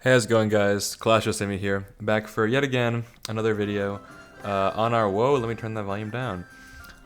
Hey, how's it going, guys? Clash Yosemite here, back for yet again another video on our let me turn that volume down.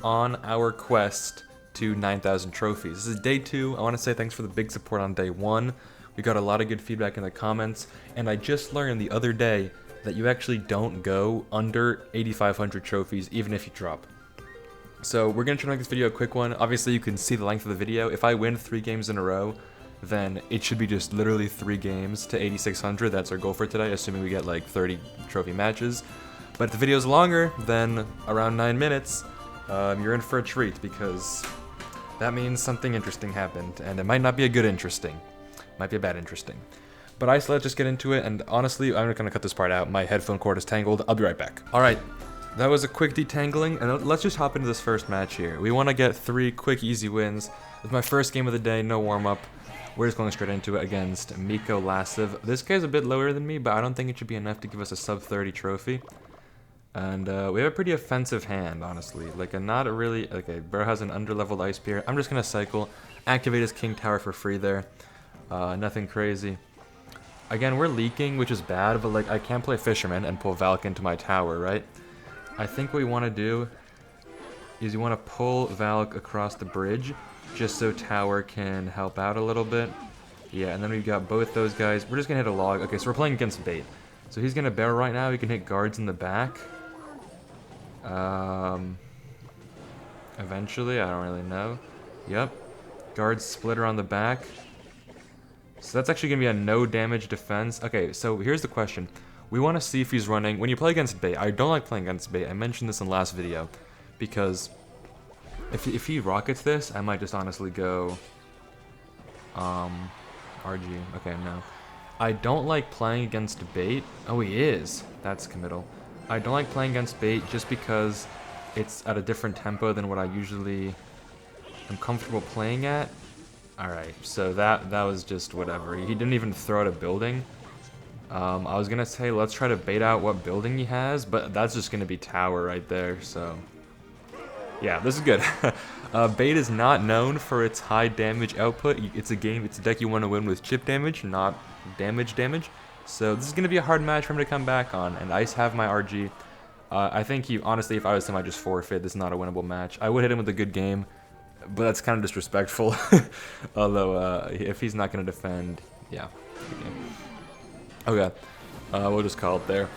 On our quest to 9,000 trophies. This is day 2. I want to say thanks for the big support on day 1. We got a lot of good feedback in the comments, and I just learned the other day that you actually don't go under 8,500 trophies even if you drop. So we're gonna try to make this video a quick one. Obviously, you can see the length of the video. If I win 3 games in a row, then it should be just literally 3 games to 8,600. That's our goal for today, assuming we get like 30 trophy matches. But if the video is longer than around 9 minutes, you're in for a treat, because that means something interesting happened, and it might not be a good interesting. It might be a bad interesting. But let's just get into it, and honestly, I'm not gonna cut this part out. My headphone cord is tangled. I'll be right back. Alright, that was a quick detangling, and let's just hop into this first match here. We want to get 3 quick, easy wins. It's my first game of the day, no warm-up. We're just going straight into it against Miko Lasov. This guy's a bit lower than me, but I don't think it should be enough to give us a sub-30 trophy. And we have a pretty offensive hand, honestly. Like okay, Bro has an under-leveled Ice Spear. I'm just going to cycle, activate his King Tower for free there. Nothing crazy. Again, we're leaking, which is bad, but like I can't play Fisherman and pull Valk into my tower, right? I think what we want to do is you want to pull Valk across the bridge, just so Tower can help out a little bit. Yeah, and then we've got both those guys. We're just going to hit a log. Okay, so we're playing against bait. So he's going to barrel right now. He can hit guards in the back. Eventually, I don't really know. Yep. Guards split around the back. So that's actually going to be a no damage defense. Okay, so here's the question. We want to see if he's running. When you play against bait, I don't like playing against bait. I mentioned this in the last video, because if he rockets this, I might just honestly go RG. Okay, no. I don't like playing against bait. Oh, he is. That's committal. I don't like playing against bait just because it's at a different tempo than what I usually am comfortable playing at. Alright, so that was just whatever. He didn't even throw at a building. I was gonna say let's try to bait out what building he has, but that's just gonna be tower right there, so yeah, this is good. Bait is not known for its high damage output. It's a deck you want to win with chip damage, not damage. So this is gonna be a hard match for him to come back on, and Ice have my RG. I think honestly, if I was him, I'd just forfeit. This is not a winnable match. I would hit him with a good game, but that's kind of disrespectful. Although, if he's not gonna defend, yeah. Okay, we'll just call it there.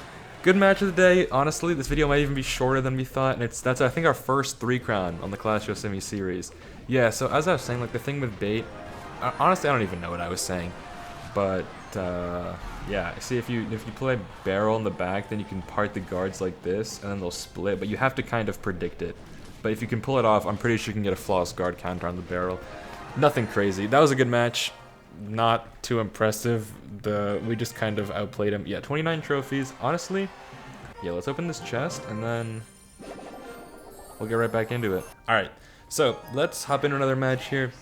Good match of the day. Honestly, this video might even be shorter than we thought, and that's I think our first 3 crown on the Clash Yosemite series. Yeah, so as I was saying, like the thing with bait, honestly, I don't even know what I was saying, but yeah. See, if you play barrel in the back, then you can part the guards like this, and then they'll split. But you have to kind of predict it. But if you can pull it off, I'm pretty sure you can get a flawless guard counter on the barrel. Nothing crazy. That was a good match. Not too impressive. We just kind of outplayed him. Yeah, 29 trophies. Honestly, yeah, let's open this chest and then we'll get right back into it. Alright, so let's hop into another match here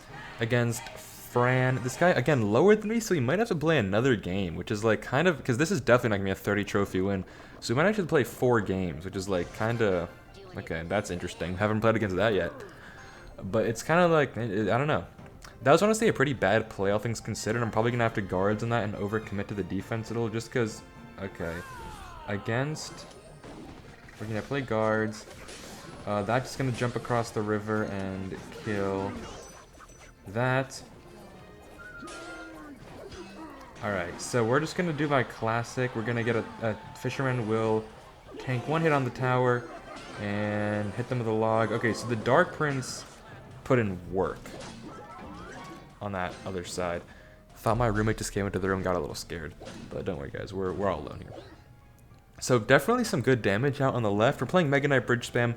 against Fran. This guy, again, lower than me, so he might have to play another game, which is like kind of, because this is definitely not going to be a 30 trophy win. So we might actually play 4 games, which is like kind of, okay, that's interesting. Haven't played against that yet. But it's kind of like, I don't know. That was honestly a pretty bad play, all things considered. I'm probably going to have to guards on that and overcommit to the defense a little, just because, okay. Against, we're going to play guards. That's just going to jump across the river and kill that. Alright, so we're just going to do my classic. We're going to get a Fisherman will tank 1 hit on the tower and hit them with a log. Okay, so the Dark Prince put in work on that other side. Thought my roommate just came into the room and got a little scared. But don't worry, guys. We're all alone here. So definitely some good damage out on the left. We're playing Mega Knight Bridge Spam.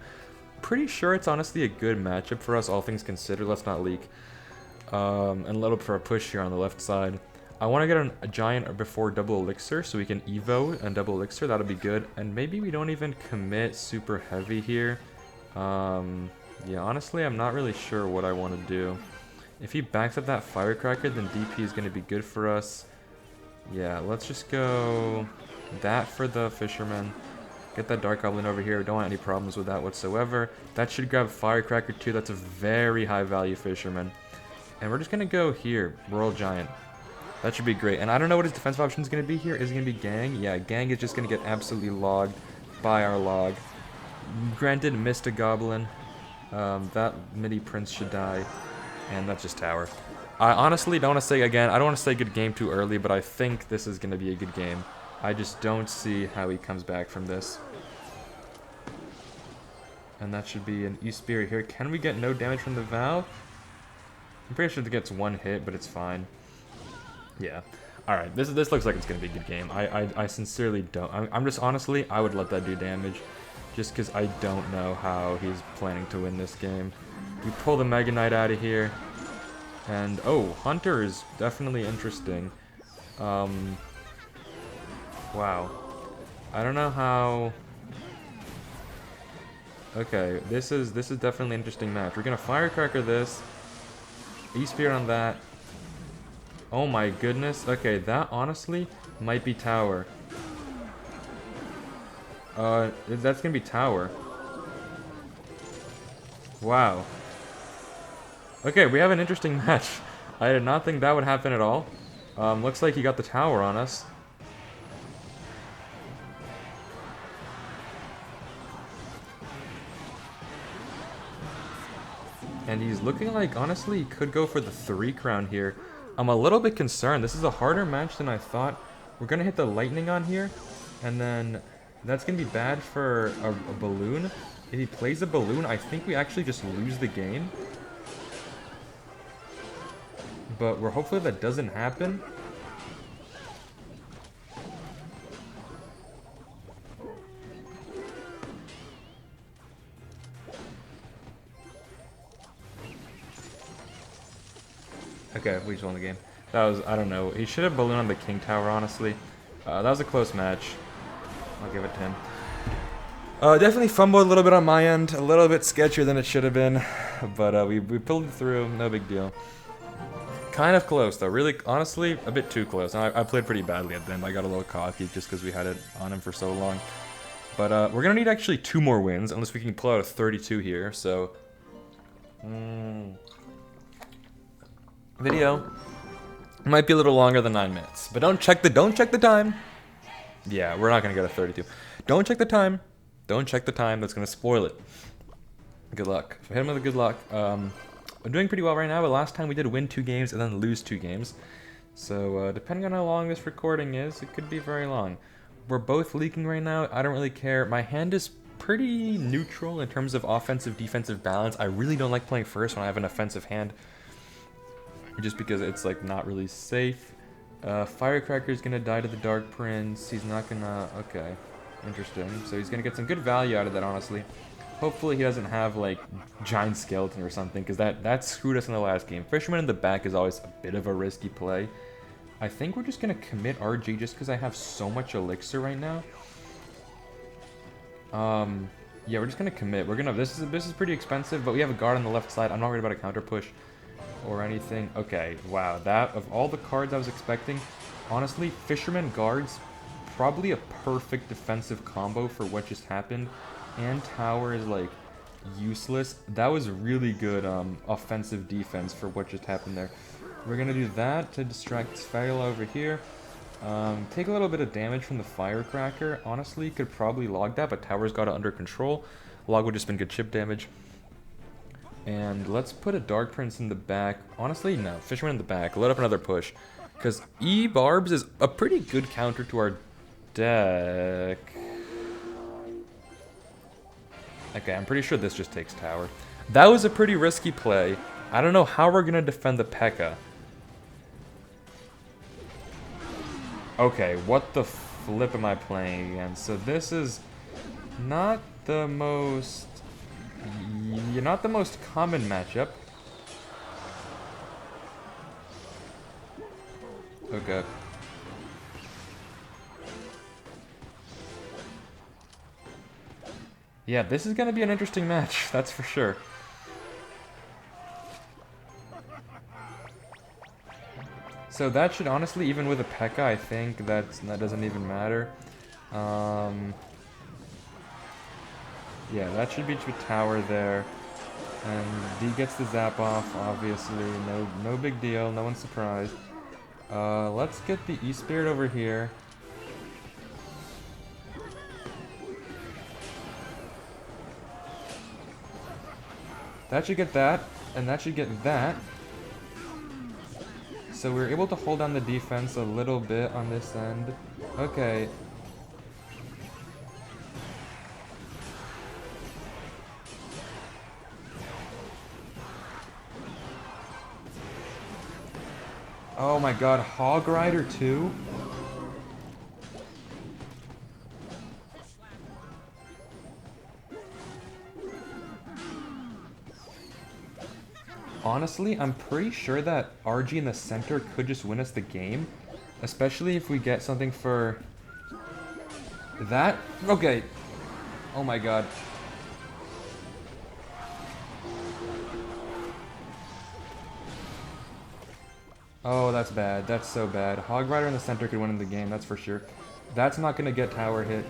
Pretty sure it's honestly a good matchup for us, all things considered. Let's not leak. And a little bit for a push here on the left side. I want to get a giant before double elixir so we can evo and double elixir. That'll be good. And maybe we don't even commit super heavy here. Yeah, honestly, I'm not really sure what I want to do. If he backs up that Firecracker, then DP is going to be good for us. Yeah, let's just go that for the Fisherman. Get that Dark Goblin over here. We don't want any problems with that whatsoever. That should grab Firecracker too. That's a very high value Fisherman. And we're just going to go here, Royal Giant. That should be great. And I don't know what his defensive option is going to be here. Is it going to be Gang? Yeah, Gang is just going to get absolutely logged by our log. Granted, missed a Goblin. That Midi Prince should die. And that's just Tower. I honestly don't want to say again, I don't want to say good game too early, but I think this is going to be a good game. I just don't see how he comes back from this. And that should be an E-Spirit here. Can we get no damage from the Valve? I'm pretty sure it gets one hit, but it's fine. Yeah. Alright, this looks like it's going to be a good game. I sincerely don't. I'm just, honestly, I would let that do damage. Just because I don't know how he's planning to win this game. We pull the Mega Knight out of here. And, oh, Hunter is definitely interesting. Wow. I don't know how... Okay, this is definitely an interesting match. We're gonna Firecracker this. E-Spirit on that. Oh my goodness. Okay, that honestly might be Tower. That's gonna be Tower. Wow. Okay, we have an interesting match. I did not think that would happen at all. Looks like he got the Tower on us. And he's looking like, honestly, he could go for the 3 crown here. I'm a little bit concerned. This is a harder match than I thought. We're going to hit the lightning on here. And then that's going to be bad for a balloon. If he plays a balloon, I think we actually just lose the game. But we're hopefully that doesn't happen. Okay, we just won the game. That was, I don't know. He should have ballooned on the King Tower, honestly. That was a close match. I'll give it to him. Definitely fumbled a little bit on my end. A little bit sketchier than it should have been. But we pulled it through. No big deal. Kind of close, though. Really, honestly, a bit too close. I played pretty badly at the end. I got a little cocky just because we had it on him for so long. But we're going to need actually 2 more wins, unless we can pull out a 32 here. So... Video might be a little longer than 9 minutes, but don't check the time. Yeah, we're not gonna get a 32. Don't check the time. Don't check the time. That's gonna spoil it. Good luck. So hit him with a good luck. I'm doing pretty well right now, but last time we did win 2 games and then lose 2 games. So depending on how long this recording is, it could be very long. We're both leaking right now. I don't really care. My hand is pretty neutral in terms of offensive defensive balance. I really don't like playing first when I have an offensive hand. Just because it's like not really safe. Firecracker's gonna die to the Dark Prince. He's not gonna... Okay. Interesting. So he's gonna get some good value out of that, honestly. Hopefully he doesn't have like Giant Skeleton or something, because that screwed us in the last game. Fisherman in the back is always a bit of a risky play. I think we're just gonna commit RG just because I have so much elixir right now. Yeah, we're just gonna commit. We're gonna... This is pretty expensive, but we have a guard on the left side. I'm not worried about a counter push or anything. Okay, wow, that, of all the cards I was expecting, honestly, Fisherman Guards, probably a perfect defensive combo for what just happened, and Tower is, like, useless. That was really good offensive defense for what just happened there. We're gonna do that to distract Sphagula over here. Take a little bit of damage from the Firecracker. Honestly, could probably log that, but Tower's got it under control. Log would just been good chip damage. And let's put a Dark Prince in the back. Honestly, no. Fisherman in the back. Load up another push. Because E-Barbs is a pretty good counter to our deck. Okay, I'm pretty sure this just takes Tower. That was a pretty risky play. I don't know how we're going to defend the P.E.K.K.A. Okay, what the flip am I playing against? So this is not the most... not the most common matchup. Okay. Yeah, this is going to be an interesting match, that's for sure. So that should honestly, even with a P.E.K.K.A, I think that doesn't even matter. Yeah, that should be to Tower there. And he gets the zap off, obviously. No big deal, no one's surprised. Let's get the E-Spirit over here. That should get that, and that should get that. So we're able to hold down the defense a little bit on this end. Okay. Oh my god, Hog Rider too? Honestly, I'm pretty sure that RG in the center could just win us the game. Especially if we get something for... that? Okay. Oh my god. Oh, that's bad. That's so bad. Hog Rider in the center could win in the game, that's for sure. That's not gonna get tower hit.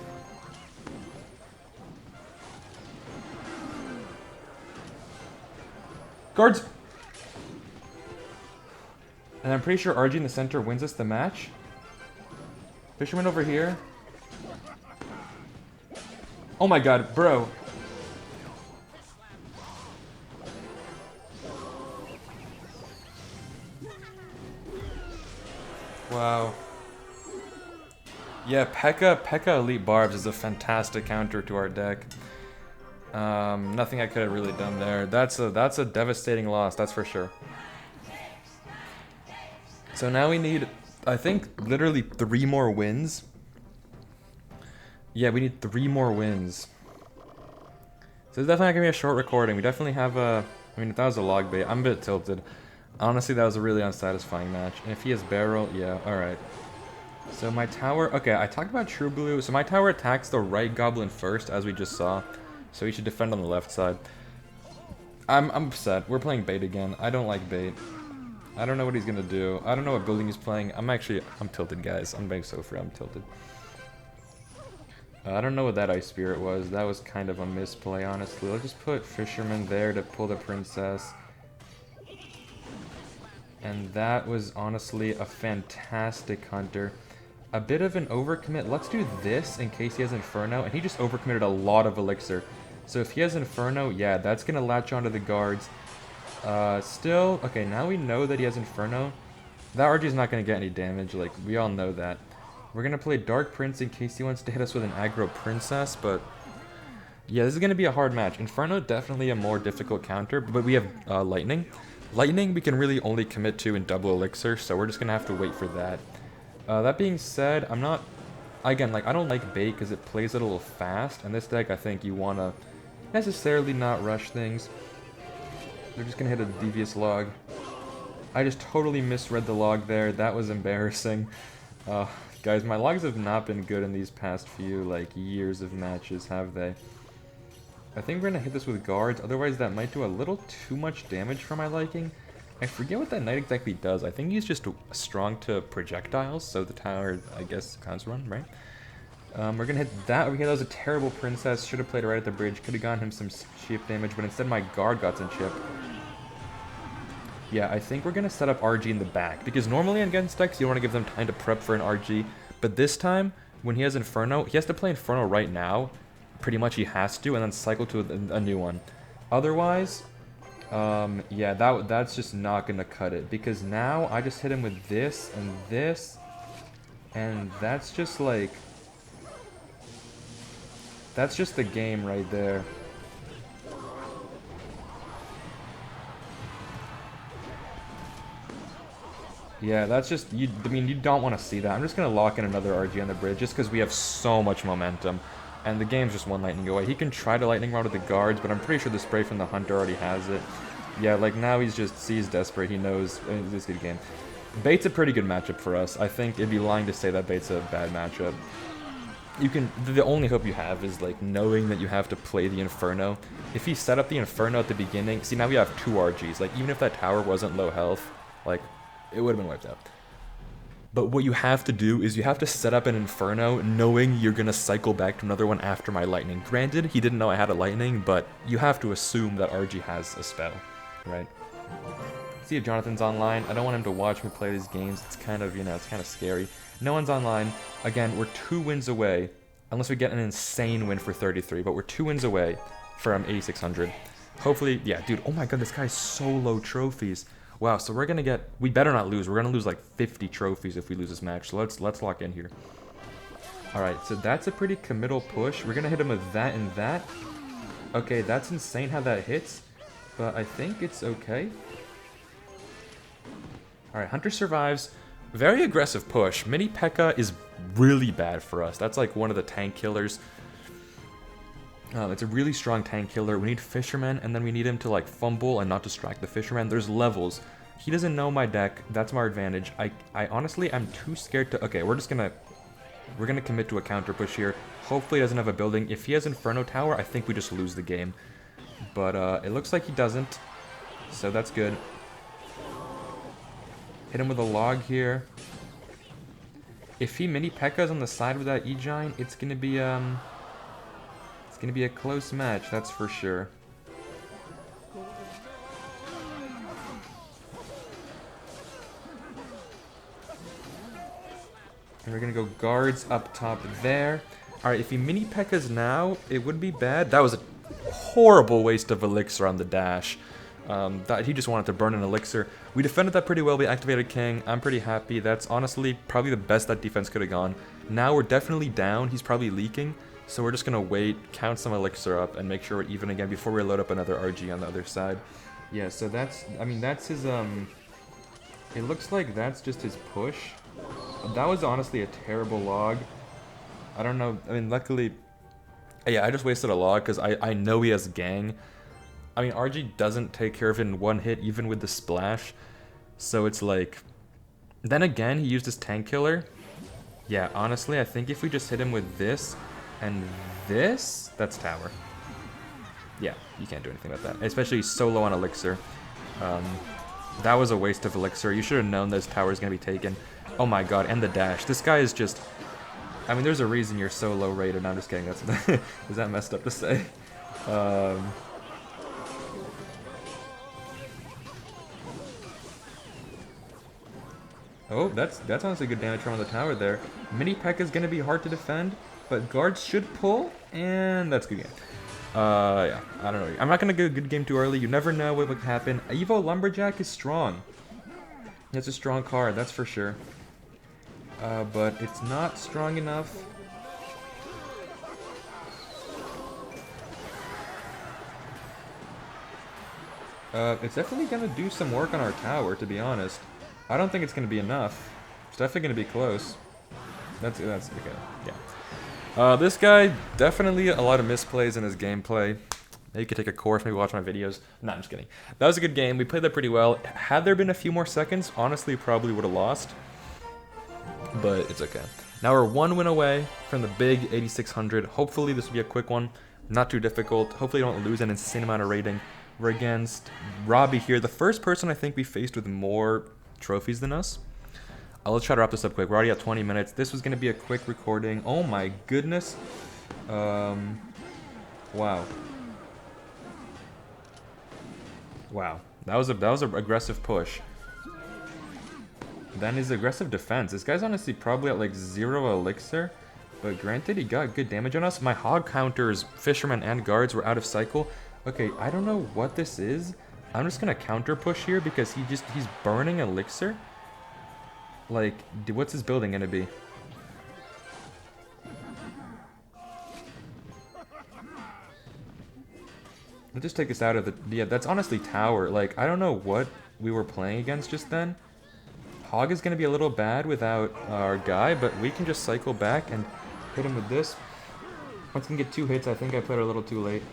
Guards! And I'm pretty sure RG in the center wins us the match. Fisherman over here. Oh my god, bro. Wow. Yeah, P.E.K.K.A Elite Barbs is a fantastic counter to our deck. Nothing I could have really done there. That's a devastating loss, that's for sure. So now we need, I think, literally 3 more wins. Yeah, we need 3 more wins. So it's definitely not gonna be a short recording. We definitely have a, I mean, if that was a log bait, I'm a bit tilted. Honestly, that was a really unsatisfying match. And if he has barrel, yeah, alright. So my tower, okay, I talked about True Blue. So my tower attacks the right goblin first, as we just saw. So he should defend on the left side. I'm upset. We're playing bait again. I don't like bait. I don't know what he's gonna do. I don't know what building he's playing. I'm tilted, guys. I'm being so free. I'm tilted. I don't know what that Ice Spirit was. That was kind of a misplay, honestly. Let's just put Fisherman there to pull the Princess. And that was honestly a fantastic hunter. A bit of an overcommit. Let's do this in case he has Inferno. And he just overcommitted a lot of Elixir. So if he has Inferno, yeah, that's gonna latch onto the guards. Still, okay, now we know that he has Inferno. That RG is not going to get any damage, like, we all know that. We're going to play Dark Prince in case he wants to hit us with an aggro Princess, but... yeah, this is going to be a hard match. Inferno, definitely a more difficult counter, but we have Lightning. Lightning we can really only commit to in double Elixir, so we're just going to have to wait for that. That being said, I'm not... again, like, I don't like bait because it plays it a little fast, and this deck, I think you want to necessarily not rush things. They're just gonna hit a devious log. I just totally misread the log there. That was embarrassing. Guys, my logs have not been good in these past few, like, years of matches, have they? I think we're gonna hit this with guards, otherwise that might do a little too much damage for my liking. I forget what that knight exactly does. I think he's just strong to projectiles, so the tower, I guess, counts run, right? We're gonna hit that. Okay, that was a terrible Princess. Should have played it right at the bridge. Could have gotten him some chip damage, but instead my guard got some chip. Yeah, I think we're gonna set up RG in the back, because normally against decks you don't want to give them time to prep for an RG, but this time, when he has Inferno, he has to play Inferno right now. Pretty much he has to, and then cycle to a new one. Otherwise, yeah, that's just not gonna cut it, because now I just hit him with this, and that's just like... that's just the game right there. Yeah, that's just, I mean, you don't want to see that. I'm just going to lock in another RG on the bridge just because we have so much momentum. And the game's just one lightning away. He can try to lightning rod with the guards, but I'm pretty sure the spray from the hunter already has it. Yeah, like now he's desperate. He knows this is a good game. Bait's a pretty good matchup for us. I think it'd be lying to say that Bait's a bad matchup. You can, the only hope you have is like knowing that you have to play the Inferno. If he set up the Inferno at the beginning, see now we have 2 RGs. Like even if that tower wasn't low health, like it would have been wiped out. But what you have to do is you have to set up an Inferno knowing you're going to cycle back to another one after my Lightning. Granted, he didn't know I had a Lightning, but you have to assume that RG has a spell, right? See if Jonathan's online. I don't want him to watch me play these games. It's kind of, you know, it's kind of scary. No one's online. Again, we're 2 wins away, unless we get an insane win for 33, but we're 2 wins away from 8,600. Hopefully, yeah, dude, oh my god, this guy's so low trophies. Wow, so we're gonna get, we better not lose. We're gonna lose like 50 trophies if we lose this match, so let's lock in here. Alright, so that's a pretty committal push. We're gonna hit him with that and that. Okay, that's insane how that hits, but I think it's okay. Alright, Hunter survives. Very aggressive push. Mini P.E.K.K.A. is really bad for us. That's like one of the tank killers. It's a really strong tank killer. We need Fisherman, and then we need him to like fumble and not distract the Fisherman. There's levels. He doesn't know my deck. That's my advantage. I honestly am too scared to... Okay, we're gonna commit to a counter push here. Hopefully he doesn't have a building. If he has Inferno Tower, I think we just lose the game. But it looks like he doesn't. So that's good. Hit him with a log here. If he mini P.E.K.K.A's on the side with that E-Giant, it's gonna be a close match, that's for sure. And we're gonna go guards up top there. Alright, if he mini P.E.K.K.A's now, it would be bad. That was a horrible waste of elixir on the dash. That he just wanted to burn an elixir. We defended that pretty well. We activated King. I'm pretty happy. That's honestly probably the best that defense could have gone. Now we're definitely down. He's probably leaking. So we're just going to wait, count some elixir up, and make sure we're even again before we load up another RG on the other side. Yeah, so that's, I mean, that's his, it looks like that's just his push. That was honestly a terrible log. I don't know, I mean, luckily, yeah, I just wasted a log because I know he has gang. I mean, RG doesn't take care of it in one hit, even with the splash. So it's like... Then again, he used his tank killer. Yeah, honestly, I think if we just hit him with this and this, that's tower. Yeah, you can't do anything about that. Especially so low on elixir. That was a waste of elixir. You should have known this tower is going to be taken. Oh my god, and the dash. This guy is just... I mean, there's a reason you're so low rated. No, I'm just kidding. That's is that messed up to say? Oh, that's honestly good damage from the tower there. Mini P.E.K.K.A. is going to be hard to defend, but guards should pull, and that's a good game. Yeah, I don't know. I'm not going to go good game too early. You never know what would happen. Evo Lumberjack is strong. It's a strong card, that's for sure. But it's not strong enough. It's definitely going to do some work on our tower, to be honest. I don't think it's going to be enough. It's definitely going to be close. That's okay, yeah. This guy, definitely a lot of misplays in his gameplay. Maybe you could take a course, maybe watch my videos. No, I'm just kidding. That was a good game. We played that pretty well. Had there been a few more seconds, honestly, probably would have lost. But it's okay. Now we're 1 win away from the big 8,600. Hopefully this will be a quick one. Not too difficult. Hopefully don't lose an insane amount of rating. We're against Robbie here. The first person I think we faced with more trophies than us. Let's try to wrap this up quick. We're already at 20 minutes. This was going to be a quick recording. Oh my goodness. Wow. Wow. That was an aggressive push. Then his aggressive defense. This guy's honestly probably at like 0 elixir. But granted, he got good damage on us. My hog counters, fishermen, and guards were out of cycle. Okay, I don't know what this is. I'm just gonna counter push here because he's burning elixir. Like, what's his building gonna be? Let's just take this out of the... Yeah, that's honestly tower. Like, I don't know what we were playing against just then. Hog is gonna be a little bad without our guy, but we can just cycle back and hit him with this. Once we can get 2 hits, I think I played a little too late.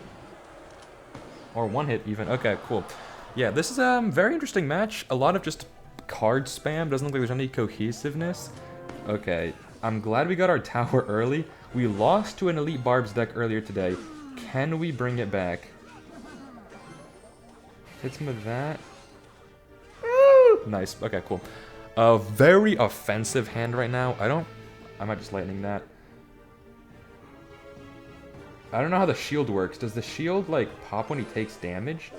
Or 1 hit even. Okay, cool. Yeah, this is a very interesting match. A lot of just card spam. Doesn't look like there's any cohesiveness. Okay, I'm glad we got our tower early. We lost to an Elite Barbs deck earlier today. Can we bring it back? Hits him with that. Nice. Okay, cool. A very offensive hand right now. I might just lightning that. I don't know how the shield works. Does the shield, like, pop when he takes damage?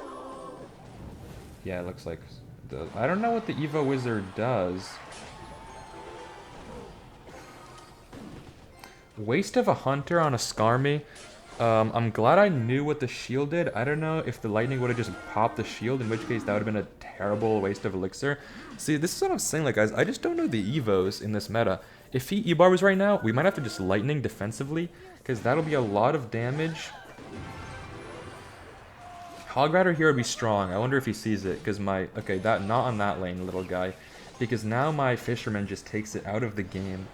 Yeah, it looks like... does. I don't know what the Evo Wizard does. Waste of a Hunter on a Skarmy. I'm glad I knew what the shield did. I don't know if the lightning would have just popped the shield, in which case that would have been a terrible waste of elixir. See, this is what I'm saying, like, guys, I just don't know the Evos in this meta. If he E-barbs right now, we might have to just lightning defensively, because that'll be a lot of damage. Hog Rider here would be strong. I wonder if he sees it, because okay, that not on that lane, little guy. Because now my Fisherman just takes it out of the game.